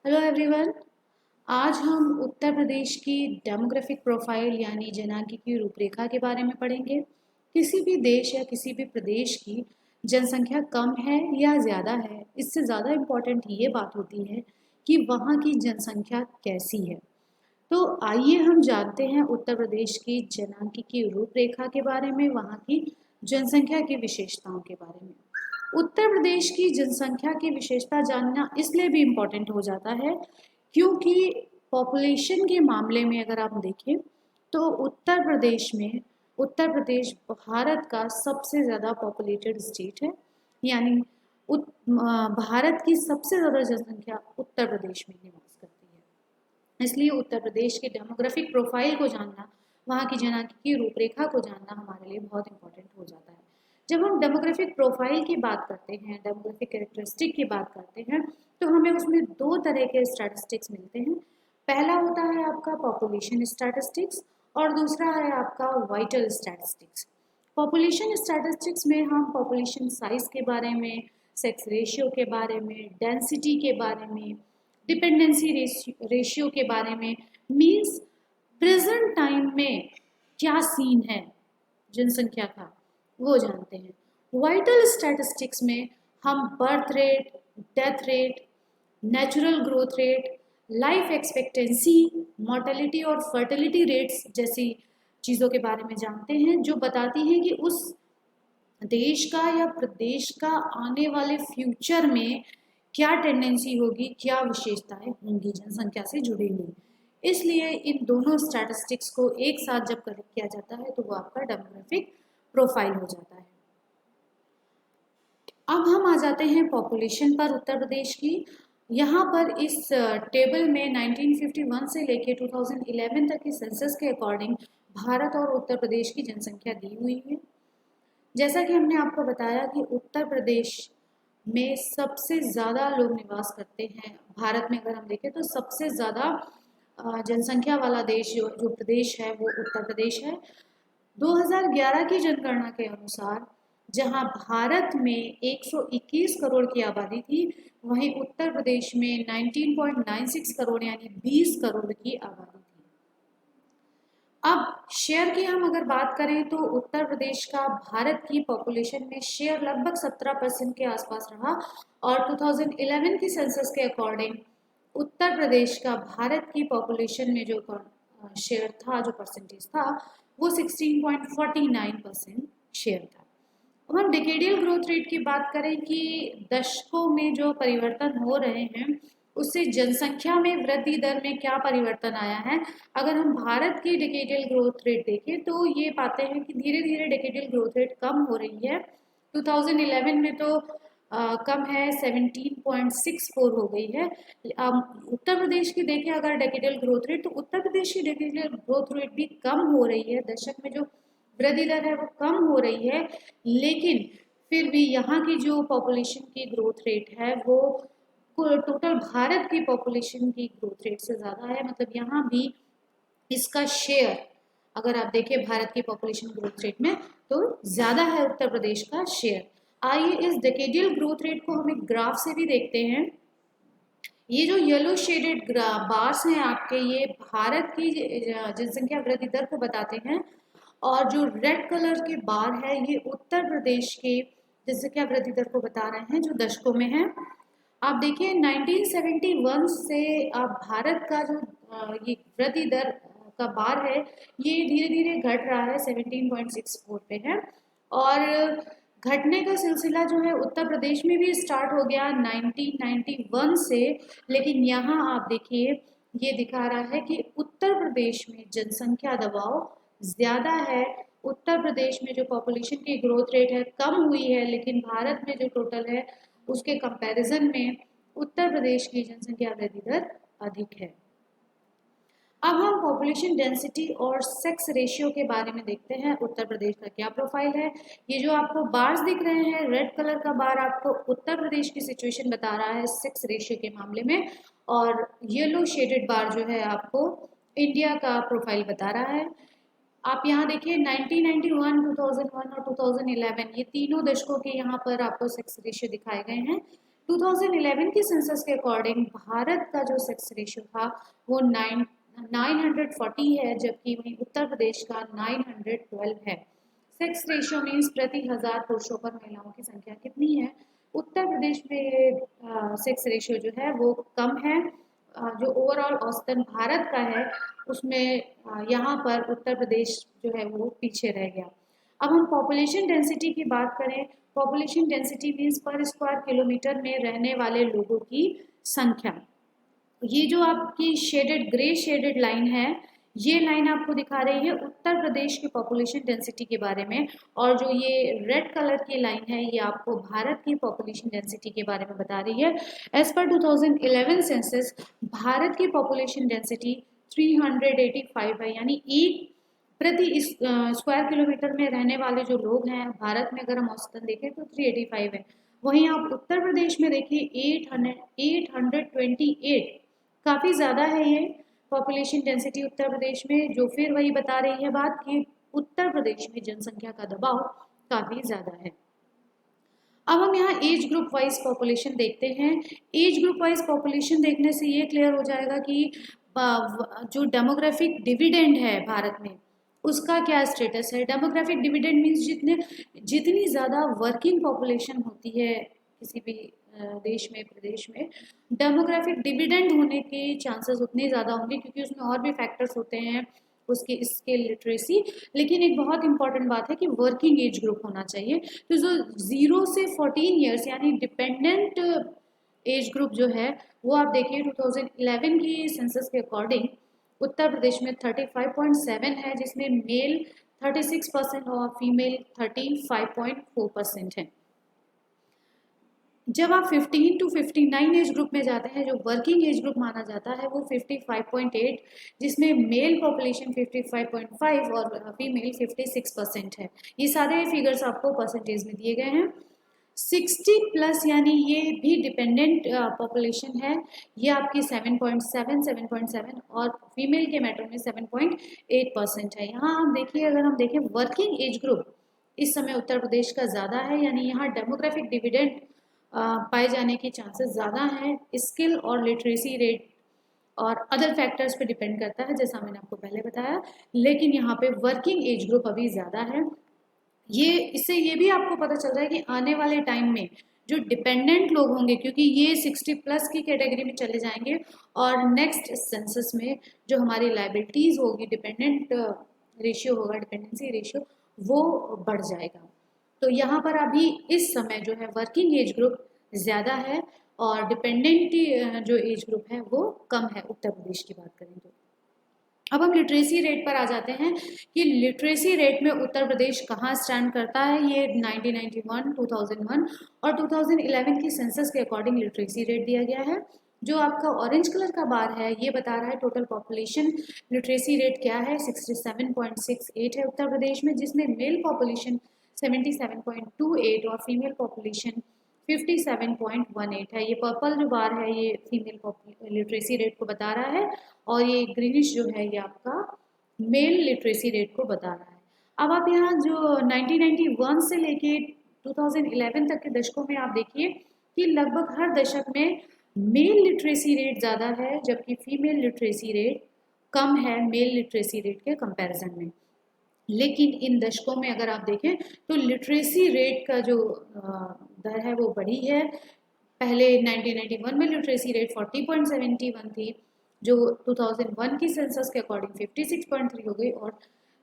Hello everyone. आज हम उत्तर प्रदेश की डेमोग्राफिक प्रोफाइल यानी जनांकी की रूपरेखा के बारे में पढ़ेंगे। किसी भी देश या किसी भी प्रदेश की जनसंख्या कम है या ज़्यादा है, इससे ज़्यादा इम्पोर्टेंट ये बात होती है कि वहाँ की जनसंख्या कैसी है। तो आइए हम जानते हैं उत्तर प्रदेश की जनांकी की रूपरेखा के बारे में, वहाँ की जनसंख्या की विशेषताओं के बारे में। उत्तर प्रदेश की जनसंख्या की विशेषता जानना इसलिए भी इम्पोर्टेंट हो जाता है क्योंकि पॉपुलेशन के मामले में अगर आप देखें तो उत्तर प्रदेश भारत का सबसे ज़्यादा पॉपुलेटेड स्टेट है। यानी भारत की सबसे ज़्यादा जनसंख्या उत्तर प्रदेश में निवास करती है। इसलिए उत्तर प्रदेश के डेमोग्राफिक प्रोफाइल को जानना, वहाँ की जनांकी की रूपरेखा को जानना हमारे लिए बहुत इंपॉर्टेंट हो जाता है। जब हम डेमोग्राफिक प्रोफाइल की बात करते हैं, डेमोग्राफिक कैरेक्टरिस्टिक की बात करते हैं, तो हमें उसमें दो तरह के स्टैटिस्टिक्स मिलते हैं। पहला होता है आपका पॉपुलेशन स्टैटिस्टिक्स और दूसरा है आपका वाइटल स्टैटिस्टिक्स। पॉपुलेशन स्टैटिस्टिक्स में हम पॉपुलेशन साइज के बारे में, सेक्स रेशियो के बारे में, डेंसिटी के बारे में, डिपेंडेंसी रेशियो के बारे में, मीन्स प्रेजेंट टाइम में क्या सीन है जनसंख्या का, वो जानते हैं। वाइटल स्टैटिस्टिक्स में हम birth rate, death rate, natural growth rate, life expectancy, mortality और फर्टिलिटी रेट्स जैसी चीज़ों के बारे में जानते हैं, जो बताती हैं कि उस देश का या प्रदेश का आने वाले फ्यूचर में क्या टेंडेंसी होगी, क्या विशेषताएं होंगी जनसंख्या से जुड़ी हुई। इसलिए इन दोनों स्टैटिस्टिक्स को एक साथ जब कलेक्ट किया जाता है तो वो आपका डेमोग्राफिक प्रोफाइल हो जाता है। अब हम आ जाते हैं पॉपुलेशन पर उत्तर प्रदेश की। यहाँ पर इस टेबल में 1951 से लेके 2011 तक के सेंसस के अकॉर्डिंग भारत और उत्तर प्रदेश की जनसंख्या दी हुई है। जैसा कि हमने आपको बताया कि उत्तर प्रदेश में सबसे ज़्यादा लोग निवास करते हैं। भारत में अगर हम देखें तो सबसे ज़्यादा जनसंख्या वाला देश जो प्रदेश है वो उत्तर प्रदेश है। 2011 की जनगणना के अनुसार जहां भारत में 121 करोड़ की आबादी थी, वहीं उत्तर प्रदेश में 19.96 करोड़ यानी 20 करोड़ की आबादी थी। अब शेयर की हम अगर बात करें तो उत्तर प्रदेश का भारत की पॉपुलेशन में शेयर लगभग 17% के आसपास रहा और 2011 की सेंसस के अकॉर्डिंग उत्तर प्रदेश का भारत की पॉपुलेशन में जो शेयर था, जो परसेंटेज था, वो 16.49% शेयर था। अब हम डिकेडियल ग्रोथ रेट की बात करें कि दशकों में जो परिवर्तन हो रहे हैं उससे जनसंख्या में वृद्धि दर में क्या परिवर्तन आया है। अगर हम भारत की डिकेडियल ग्रोथ रेट देखें तो ये पाते हैं कि धीरे धीरे डिकेडियल ग्रोथ रेट कम हो रही है। 2011 में तो कम है, 17.64 हो गई है। उत्तर प्रदेश की देखें अगर डेकेडियल ग्रोथ रेट, तो उत्तर प्रदेश की डेकेडियल ग्रोथ रेट भी कम हो रही है। दशक में जो वृद्धि दर है वो कम हो रही है, लेकिन फिर भी यहाँ की जो पॉपुलेशन की ग्रोथ रेट है वो टोटल भारत की पॉपुलेशन की ग्रोथ रेट से ज़्यादा है। मतलब यहाँ भी इसका शेयर अगर आप देखें भारत की पॉपुलेशन ग्रोथ रेट में तो ज़्यादा है उत्तर प्रदेश का शेयर। आइए इस डेकेडियल ग्रोथ रेट को हम एक ग्राफ से भी देखते हैं। ये जो येलो शेडेड बार्स हैं आपके, ये भारत की जनसंख्या वृद्धि दर को बताते हैं और जो रेड कलर के बार है ये उत्तर प्रदेश के जनसंख्या वृद्धि दर को बता रहे हैं जो दशकों में है। आप देखिए 1971 से आप भारत का जो ये वृद्धि दर का बार है ये धीरे धीरे घट रहा है, 17.64 पे है और घटने का सिलसिला जो है उत्तर प्रदेश में भी स्टार्ट हो गया 1991 से। लेकिन यहाँ आप देखिए ये दिखा रहा है कि उत्तर प्रदेश में जनसंख्या दबाव ज़्यादा है। उत्तर प्रदेश में जो पॉपुलेशन की ग्रोथ रेट है कम हुई है, लेकिन भारत में जो टोटल है उसके कंपैरिजन में उत्तर प्रदेश की जनसंख्या वृद्धि दर अधिक है। अब हम पॉपुलेशन डेंसिटी और सेक्स रेशियो के बारे में देखते हैं उत्तर प्रदेश का क्या प्रोफाइल है। ये जो आपको बार्स दिख रहे हैं, रेड कलर का बार आपको उत्तर प्रदेश की सिचुएशन बता रहा है सेक्स रेशियो के मामले में, और येलो शेडेड बार जो है आपको इंडिया का प्रोफाइल बता रहा है। आप यहाँ देखिए 1991, 2001 और 2011 ये तीनों दशकों के यहाँ पर आपको सेक्स रेशियो दिखाए गए हैं। 2011 की सेंसस के अकॉर्डिंग भारत का जो सेक्स रेशियो था वो 940 है, जबकि वहीं उत्तर प्रदेश का 912 है। सेक्स रेशियो मीन्स प्रति 1000 पुरुषों पर महिलाओं की संख्या कितनी है। उत्तर प्रदेश में ये सेक्स रेशियो जो है वो कम है। जो ओवरऑल औसतन भारत का है उसमें यहाँ पर उत्तर प्रदेश जो है वो पीछे रह गया। अब हम पॉपुलेशन डेंसिटी की बात करें। पॉपुलेशन डेंसिटी मीन्स पर स्क्वायर किलोमीटर में रहने वाले लोगों की संख्या। ये जो आपकी शेडेड ग्रे शेडेड लाइन है, ये लाइन आपको दिखा रही है उत्तर प्रदेश की पॉपुलेशन डेंसिटी के बारे में, और जो ये रेड कलर की लाइन है ये आपको भारत की पॉपुलेशन डेंसिटी के बारे में बता रही है। एज पर 2011 सेंसस भारत की पॉपुलेशन डेंसिटी 385 है, यानी एक प्रति स्क्वायर किलोमीटर में रहने वाले जो लोग हैं भारत में अगर हम औसतन देखें तो 385 है। वहीं आप उत्तर प्रदेश में देखिए 828, काफ़ी ज़्यादा है ये पॉपुलेशन डेंसिटी उत्तर प्रदेश में, जो फिर वही बता रही है बात कि उत्तर प्रदेश में जनसंख्या का दबाव काफ़ी ज़्यादा है। अब हम यहाँ एज ग्रुप वाइज पॉपुलेशन देखते हैं। एज ग्रुप वाइज पॉपुलेशन देखने से ये क्लियर हो जाएगा कि जो डेमोग्राफिक डिविडेंड है भारत में उसका क्या स्टेटस है। डेमोग्राफिक डिविडेंड मीन्स जितनी ज़्यादा वर्किंग पॉपुलेशन होती है किसी भी देश में प्रदेश में, डेमोग्राफिक डिविडेंड होने के चांसेस उतने ज़्यादा होंगे, क्योंकि उसमें और भी फैक्टर्स होते हैं, उसकी स्किल, लिटरेसी। लेकिन एक बहुत इंपॉर्टेंट बात है कि वर्किंग एज ग्रुप होना चाहिए। तो जो 0 से 14 ईयर्स यानी डिपेंडेंट एज ग्रुप जो है वो आप देखिए 2011 की सेंसस के अकॉर्डिंग उत्तर प्रदेश में 35.7 है, जिसमें मेल 36% और फीमेल 35.4% है। जब आप 15 टू 59 एज ग्रुप में जाते हैं, जो वर्किंग एज ग्रुप माना जाता है वो 55.8, जिसमें मेल पॉपुलेशन 55.5 और फीमेल 56% है। ये सारे फिगर्स आपको परसेंटेज में दिए गए हैं। 60 प्लस यानी ये भी डिपेंडेंट पॉपुलेशन है, ये आपकी 7.7 और फीमेल के मैटर में 7.8% है। यहाँ हम देखिए, अगर हम देखें वर्किंग एज ग्रुप इस समय उत्तर प्रदेश का ज़्यादा है, यानी यहाँ डेमोग्राफिक डिविडेंड पाए जाने के चांसेस ज़्यादा हैं। स्किल और लिटरेसी रेट और अदर फैक्टर्स पे डिपेंड करता है, जैसा मैंने आपको पहले बताया, लेकिन यहाँ पे वर्किंग एज ग्रुप अभी ज़्यादा है। इससे ये भी आपको पता चल रहा है कि आने वाले टाइम में जो डिपेंडेंट लोग होंगे, क्योंकि ये 60 प्लस की कैटेगरी में चले जाएंगे, और नेक्स्ट सेंसस में जो हमारी लायबिलिटीज़ होगी, डिपेंडेंट रेशियो होगा, डिपेंडेंसी रेशियो, वो बढ़ जाएगा। तो यहाँ पर अभी इस समय जो है वर्किंग एज ग्रुप ज़्यादा है और डिपेंडेंट जो एज ग्रुप है वो कम है उत्तर प्रदेश की बात करें तो। अब हम लिटरेसी रेट पर आ जाते हैं कि लिटरेसी रेट में उत्तर प्रदेश कहाँ स्टैंड करता है। ये 1991, 2001 और 2011 की सेंसस के अकॉर्डिंग लिटरेसी रेट दिया गया है। जो आपका ऑरेंज कलर का बार है ये बता रहा है टोटल पॉपुलेशन लिटरेसी रेट क्या है। 67.68 है उत्तर प्रदेश में, जिसमें मेल पॉपुलेशन 77.28 और फीमेल पॉपुलेशन 57.18 है। ये पर्पल जो बार है ये फीमेल लिटरेसी रेट को बता रहा है, और ये ग्रीनिश जो है ये आपका मेल लिटरेसी रेट को बता रहा है। अब आप यहाँ जो 1991 से लेके 2011 तक के दशकों में आप देखिए कि लगभग हर दशक में मेल लिटरेसी रेट ज़्यादा है, जबकि फीमेल लिटरेसी रेट कम है मेल लिटरेसी रेट के कंपैरिजन में। लेकिन इन दशकों में अगर आप देखें तो लिटरेसी रेट का जो दर है वो बढ़ी है। पहले 1991 में लिटरेसी रेट 40.71 थी, जो 2001 की सेंसस के अकॉर्डिंग 56.3 हो गई, और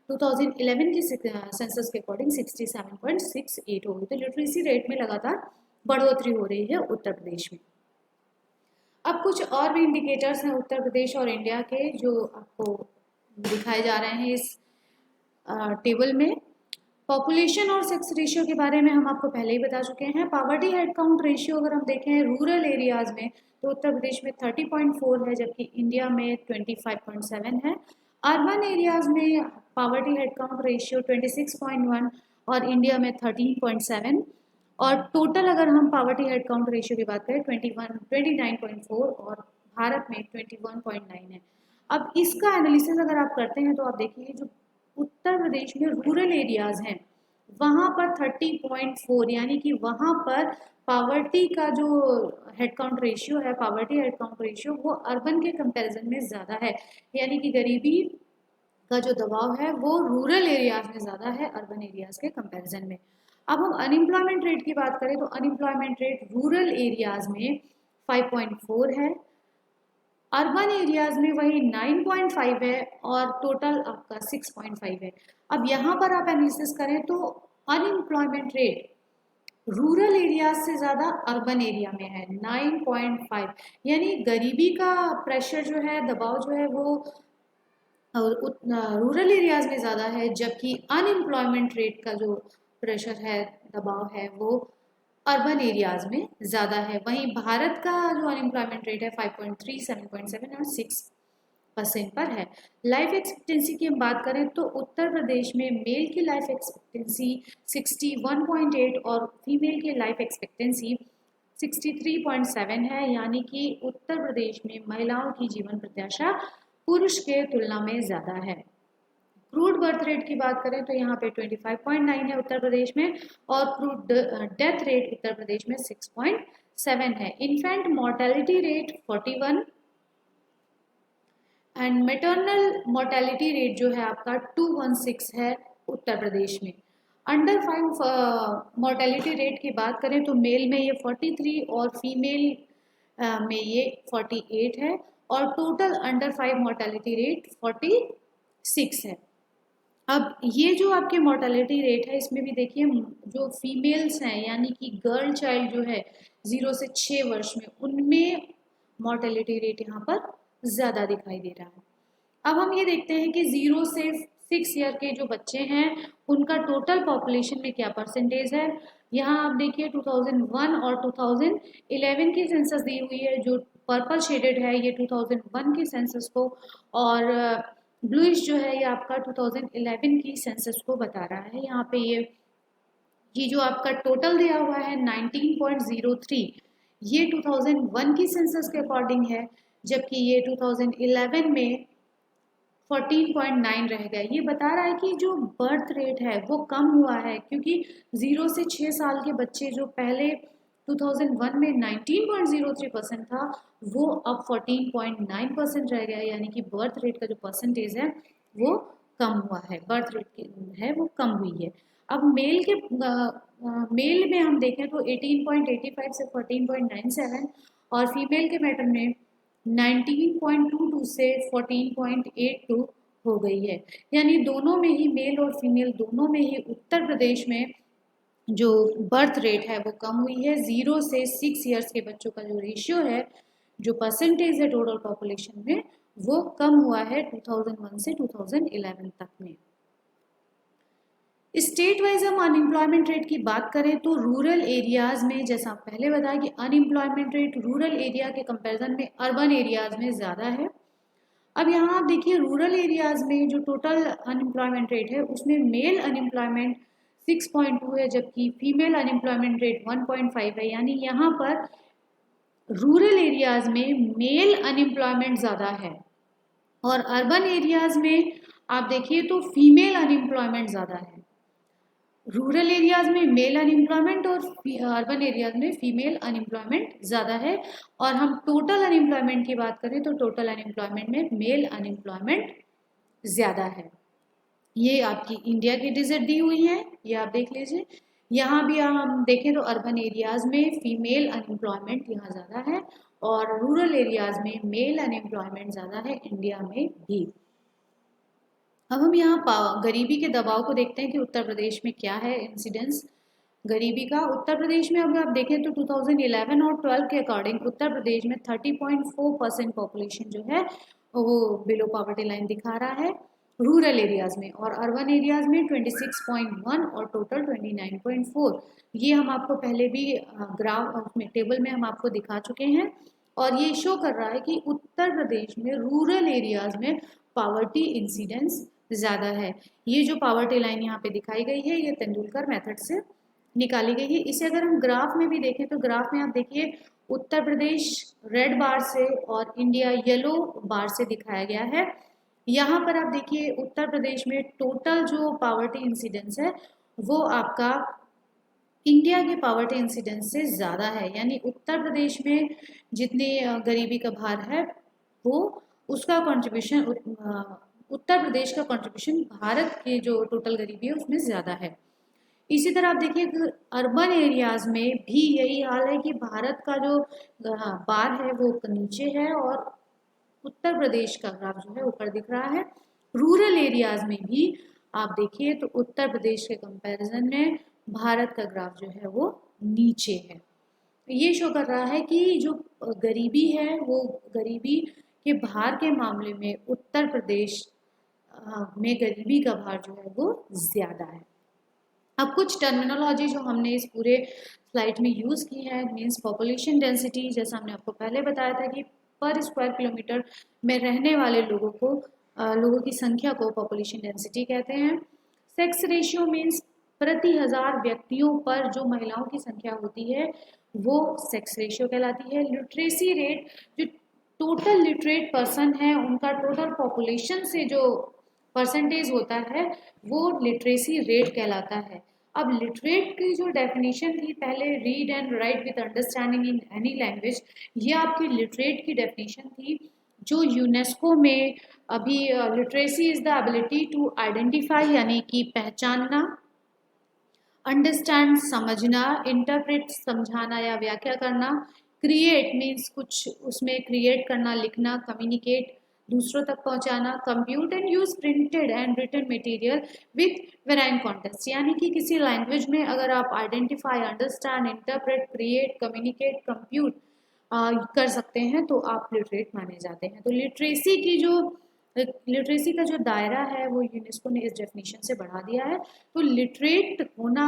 2011 की सेंसस के अकॉर्डिंग 67.68 हो गई। तो लिटरेसी रेट में लगातार बढ़ोतरी हो रही है उत्तर प्रदेश में। अब कुछ और भी इंडिकेटर्स हैं उत्तर प्रदेश और इंडिया के जो आपको दिखाए जा रहे हैं इस टेबल में। पॉपुलेशन और सेक्स रेशियो के बारे में हम आपको पहले ही बता चुके हैं। पॉवर्टी हेड काउंट रेशियो अगर हम देखें रूरल एरियाज में तो उत्तर प्रदेश में 30.4 है, जबकि इंडिया में 25.7 है। अर्बन एरियाज में पॉवर्टी हेड काउंट रेशियो 26.1 और इंडिया में 13.7, और टोटल अगर हम पॉवर्टी हेड काउंट रेशियो की बात करें 29.4 और भारत में 21.9 है। अब इसका एनालिसिस अगर आप करते हैं तो आप देखिए जो उत्तर प्रदेश में रूरल एरियाज हैं वहाँ पर 30.4, यानी कि वहाँ पर पावर्टी का जो हेड काउंट रेशियो है, पावर्टी हेड काउंट रेशियो, वो अर्बन के कंपैरिजन में ज़्यादा है, यानी कि गरीबी का जो दबाव है वो रूरल एरियाज में ज़्यादा है अर्बन एरियाज के कंपैरिजन में। अब हम अनएम्प्लॉयमेंट रेट की बात करें तो अनएम्प्लॉयमेंट रेट रूरल एरियाज में 5.4 है, अर्बन एरियाज में वही 9.5 है और टोटल आपका 6.5 है। अब यहाँ पर आप एनालिसिस करें तो अनएम्प्लॉयमेंट रेट रूरल एरियाज से ज़्यादा अर्बन एरिया में है 9.5, यानी गरीबी का प्रेशर जो है, दबाव जो है वो रूरल एरियाज में ज़्यादा है, जबकि अनएम्प्लॉयमेंट रेट का जो प्रेशर है, दबाव है, वो अर्बन एरियाज में ज़्यादा है। वहीं भारत का जो अनएम्प्लॉयमेंट रेट है 5.3, 7.7 और 6% पर है। लाइफ एक्सपेक्टेंसी की हम बात करें तो उत्तर प्रदेश में मेल की लाइफ एक्सपेक्टेंसी 61.8 और फीमेल की लाइफ एक्सपेक्टेंसी 63.7 है, यानी कि उत्तर प्रदेश में महिलाओं की जीवन प्रत्याशा पुरुष के तुलना में ज़्यादा है। क्रूड बर्थ रेट की बात करें तो यहाँ पे 25.9 है उत्तर प्रदेश में, और crude death rate Uttar Pradesh में 6.7 है। Infant mortality rate 41 and maternal mortality rate जो है आपका 216 है उत्तर प्रदेश में। अंडर 5 मोर्टेलिटी रेट की बात करें तो मेल में ये 43 और फीमेल में ये 48 है, और टोटल अंडर 5 मोर्टेलिटी रेट 46 है। अब ये जो आपके मोर्टेलिटी रेट है, इसमें भी देखिए जो फीमेल्स हैं, यानी कि गर्ल चाइल्ड जो है 0 से 6 वर्ष में, उनमें मोर्टेलिटी रेट यहाँ पर ज़्यादा दिखाई दे रहा है। अब हम ये देखते हैं कि 0 से 6 ईयर के जो बच्चे हैं उनका टोटल पॉपुलेशन में क्या परसेंटेज है। यहाँ आप देखिए 2001 और 2011 की सेंसस दी हुई है, जो पर्पल शेडेड है ये 2001 की सेंसस को, और ब्लूइश जो है ये आपका 2011 की सेंसस को बता रहा है। यहाँ पे ये जो आपका टोटल दिया हुआ है 19.03, ये 2001 की सेंसस के अकॉर्डिंग है, जबकि ये 2011 में 14.9 रह गया। ये बता रहा है कि जो बर्थ रेट है वो कम हुआ है, क्योंकि 0 से 6 साल के बच्चे जो पहले 2001 में 19.03% था, वो अब 14.9% रह गया, यानी कि बर्थ रेट का जो परसेंटेज है वो कम हुआ है, बर्थ रेट है वो कम हुई है। अब मेल में हम देखें तो 18.85 से 14.97, और फीमेल के मैटर में 19.22 से 14.82 हो गई है, यानी दोनों में ही, मेल और फीमेल दोनों में ही उत्तर प्रदेश में जो बर्थ रेट है वो कम हुई है। 0 से 6 ईयर्स के बच्चों का जो रेशियो है, जो परसेंटेज है टोटल पॉपुलेशन में, वो कम हुआ है 2001 से 2011 तक में। स्टेट वाइज हम अनएम्प्लॉयमेंट रेट की बात करें तो रूरल एरियाज में, जैसा पहले बताया कि अनएम्प्लॉयमेंट रेट रूरल एरिया के कंपैरिजन में अर्बन एरियाज में ज़्यादा है। अब यहाँ आप देखिए रूरल एरियाज में जो टोटल अनएम्प्लॉयमेंट रेट है उसमें मेल अनएम्प्लॉयमेंट 6.2 है, जबकि फीमेल अनएम्प्लॉयमेंट रेट 1.5 है, यानी यहाँ पर रूरल एरियाज में मेल अनएम्प्लॉयमेंट ज़्यादा है, और अर्बन एरियाज में आप देखिए तो फीमेल अनएम्प्लॉयमेंट ज़्यादा है। रूरल एरियाज में मेल अनएम्प्लॉयमेंट और अर्बन एरियाज में फीमेल अनएम्प्लॉयमेंट ज़्यादा है। और हम टोटल अनएम्प्लॉयमेंट की बात करें तो टोटल अनएम्प्लॉयमेंट में मेल अनएम्प्लॉयमेंट ज़्यादा है। ये आपकी इंडिया की डिजिट दी हुई है, ये आप देख लीजिए। यहाँ भी हम देखें तो अर्बन एरियाज में फीमेल अनएम्प्लॉयमेंट यहाँ ज़्यादा है, और रूरल एरियाज में मेल अनएम्प्लॉयमेंट ज़्यादा है इंडिया में भी। अब हम यहाँ गरीबी के दबाव को देखते हैं कि उत्तर प्रदेश में क्या है इंसिडेंस गरीबी का। उत्तर प्रदेश में अगर आप देखें तो 2011 और 12 के अकॉर्डिंग उत्तर प्रदेश में 30.4% पॉपुलेशन जो है वो बिलो पॉवर्टी लाइन दिखा रहा है रूरल एरियाज में, और अर्बन एरियाज में 26.1 और टोटल 29.4। ये हम आपको पहले भी ग्राफ में टेबल में हम आपको दिखा चुके हैं, और ये शो कर रहा है कि उत्तर प्रदेश में रूरल एरियाज में पावर्टी इंसिडेंस ज़्यादा है। ये जो पावर्टी लाइन यहाँ पे दिखाई गई है ये तेंदुलकर मेथड से निकाली गई है। इसे अगर हम ग्राफ में भी देखें तो ग्राफ में आप देखिए उत्तर प्रदेश रेड बार से और इंडिया येलो बार से दिखाया गया है। यहाँ पर आप देखिए उत्तर प्रदेश में टोटल जो पावर्टी इंसिडेंस है वो आपका इंडिया के पॉवर्टी इंसिडेंस से ज़्यादा है। यानी उत्तर प्रदेश में जितनी गरीबी का भार है वो उसका कंट्रीब्यूशन उत्तर प्रदेश का कंट्रीब्यूशन भारत के जो टोटल गरीबी है उसमें ज़्यादा है। इसी तरह आप देखिए अर्बन एरियाज में भी यही हाल है कि भारत का जो बार है वो नीचे है और उत्तर प्रदेश का ग्राफ जो है ऊपर दिख रहा है। रूरल एरियाज में भी आप देखिए तो उत्तर प्रदेश के कंपैरिजन में भारत का ग्राफ जो है वो नीचे है। ये शो कर रहा है कि जो गरीबी है वो गरीबी के भार के मामले में उत्तर प्रदेश में गरीबी का भार जो है वो ज्यादा है। अब कुछ टर्मिनोलॉजी जो हमने इस पूरे स्लाइड में यूज़ की है मीन्स पॉपुलेशन डेंसिटी, जैसा हमने आपको पहले बताया था कि पर स्क्वायर किलोमीटर में रहने वाले लोगों की संख्या को पॉपुलेशन डेंसिटी कहते हैं। सेक्स रेशियो मीन्स प्रति हजार व्यक्तियों पर जो महिलाओं की संख्या होती है वो सेक्स रेशियो कहलाती है। लिटरेसी रेट, जो टोटल लिटरेट पर्सन है उनका टोटल पॉपुलेशन से जो परसेंटेज होता है वो लिटरेसी रेट कहलाता है। अब लिटरेट की जो डेफिनेशन थी पहले, read and right with understanding in any language, ये आपकी लिटरेट की डेफिनेशन थी जो यूनेस्को में अभी literacy is the ability to identify यानी कि पहचानना, अंडरस्टैंड समझना, इंटरप्रेट समझाना या व्याख्या करना, क्रिएट मीन्स कुछ उसमें क्रिएट करना, लिखना, कम्युनिकेट दूसरों तक पहुंचाना, compute and use printed and written material with varying context, यानी कि किसी लैंग्वेज में अगर आप identify, understand, interpret, create, communicate, compute कर सकते हैं तो आप लिटरेट माने जाते हैं। तो लिटरेसी का जो दायरा है वो यूनेस्को ने इस डेफिनेशन से बढ़ा दिया है। तो लिटरेट होना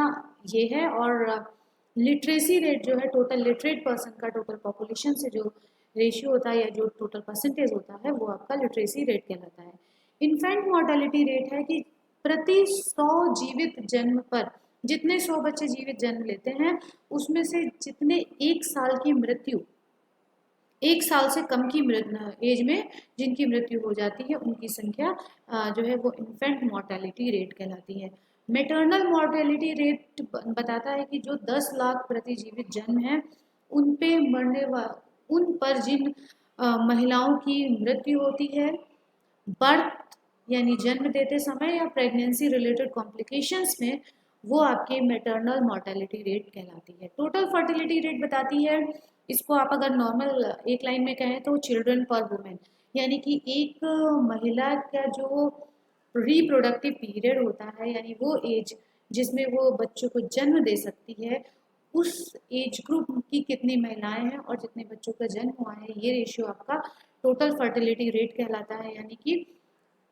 ये है और लिटरेसी रेट जो है टोटल लिटरेट पर्सन का टोटल पॉपुलेशन से जो रेशियो होता है या जो टोटल परसेंटेज होता है वो आपका लिटरेसी रेट कहलाता है। इन्फेंट मोर्टेलिटी रेट है कि प्रति 100 जीवित जन्म पर जितने 100 बच्चे जीवित जन्म लेते हैं उसमें से जितने 1 साल से कम की एज में जिनकी मृत्यु हो जाती है उनकी संख्या जो है वो इन्फेंट मोर्टेलिटी रेट कहलाती है। मेटर्नल मोर्टेलिटी रेट बताता है कि जो 10 लाख प्रति जीवित जन्म है उन पर जिन महिलाओं की मृत्यु होती है बर्थ यानी जन्म देते समय या प्रेगनेंसी रिलेटेड कॉम्प्लिकेशंस में, वो आपके मेटर्नल मोर्टेलिटी रेट कहलाती है। टोटल फर्टिलिटी रेट बताती है, इसको आप अगर नॉर्मल एक लाइन में कहें तो चिल्ड्रन पर वुमेन, यानी कि एक महिला का जो रिप्रोडक्टिव पीरियड होता है यानी वो एज जिसमें वो बच्चों को जन्म दे सकती है, उस एज ग्रुप की कितनी महिलाएं हैं और जितने बच्चों का जन्म हुआ है, ये रेशियो आपका टोटल फर्टिलिटी रेट कहलाता है। यानी कि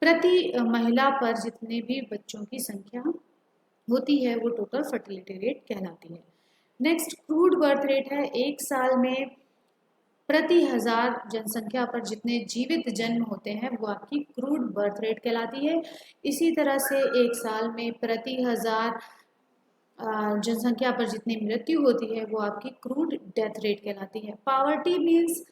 प्रति महिला पर जितने भी बच्चों की संख्या होती है वो टोटल फर्टिलिटी रेट कहलाती है। नेक्स्ट क्रूड बर्थ रेट है, एक साल में प्रति हजार जनसंख्या पर जितने जीवित जन्म होते हैं वो आपकी क्रूड बर्थ रेट कहलाती है। इसी तरह से एक साल में प्रति हजार जनसंख्या पर जितनी मृत्यु होती है वो आपकी क्रूड डेथ रेट कहलाती है। पावर्टी मीन्स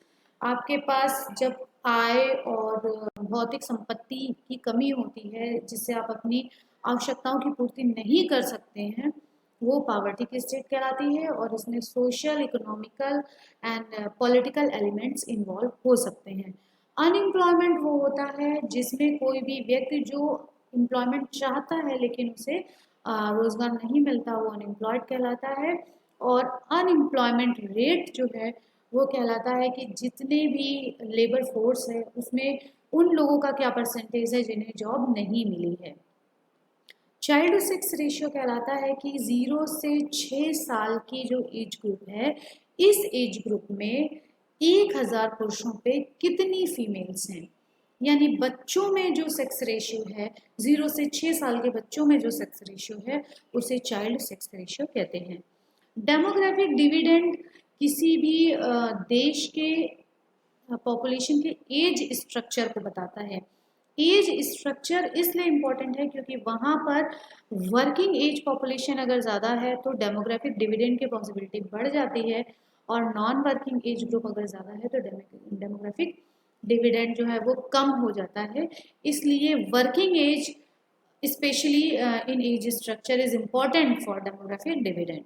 आपके पास जब आय और भौतिक संपत्ति की कमी होती है जिससे आप अपनी आवश्यकताओं की पूर्ति नहीं कर सकते हैं, वो पावर्टी की स्टेट कहलाती है और इसमें social, economical and political elements involve हो सकते हैं। अनएम्प्लॉयमेंट वो होता है जिसमें कोई भी व्यक्ति जो एम्प्लॉयमेंट चाहता है लेकिन उसे रोजगार नहीं मिलता, वो अनएम्प्लॉयड कहलाता है। और अनएम्प्लॉयमेंट रेट जो है वो कहलाता है कि जितने भी लेबर फोर्स है उसमें उन लोगों का क्या परसेंटेज है जिन्हें जॉब नहीं मिली है। चाइल्ड टू सेक्स रेशियो कहलाता है कि 0 से 6 साल की जो एज ग्रुप है, इस एज ग्रुप में 1000 पुरुषों पे कितनी फीमेल्स हैं, यानी बच्चों में जो सेक्स रेशियो है 0 से 6 साल के बच्चों में जो सेक्स रेशियो है उसे चाइल्ड सेक्स रेशियो कहते हैं। डेमोग्राफिक डिविडेंड किसी भी देश के पॉपुलेशन के एज स्ट्रक्चर को बताता है। एज स्ट्रक्चर इसलिए इम्पोर्टेंट है क्योंकि वहाँ पर वर्किंग एज पॉपुलेशन अगर ज़्यादा है तो डेमोग्राफिक डिविडेंड की पॉसिबिलिटी बढ़ जाती है और नॉन वर्किंग एज ग्रुप अगर ज़्यादा है तो डेमोग्राफिक डिविडेंड जो है वो कम हो जाता है। इसलिए working age especially in age structure is important for demographic dividend.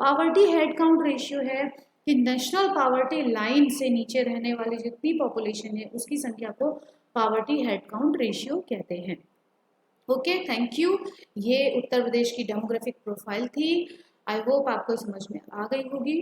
Poverty head count ratio है कि नेशनल पावर्टी लाइन से नीचे रहने वाली जितनी पॉपुलेशन है उसकी संख्या को पावर्टी हेड काउंट रेशियो कहते हैं। Okay, thank you. ये उत्तर प्रदेश की डेमोग्राफिक प्रोफाइल थी। आई होप आपको समझ में आ गई होगी।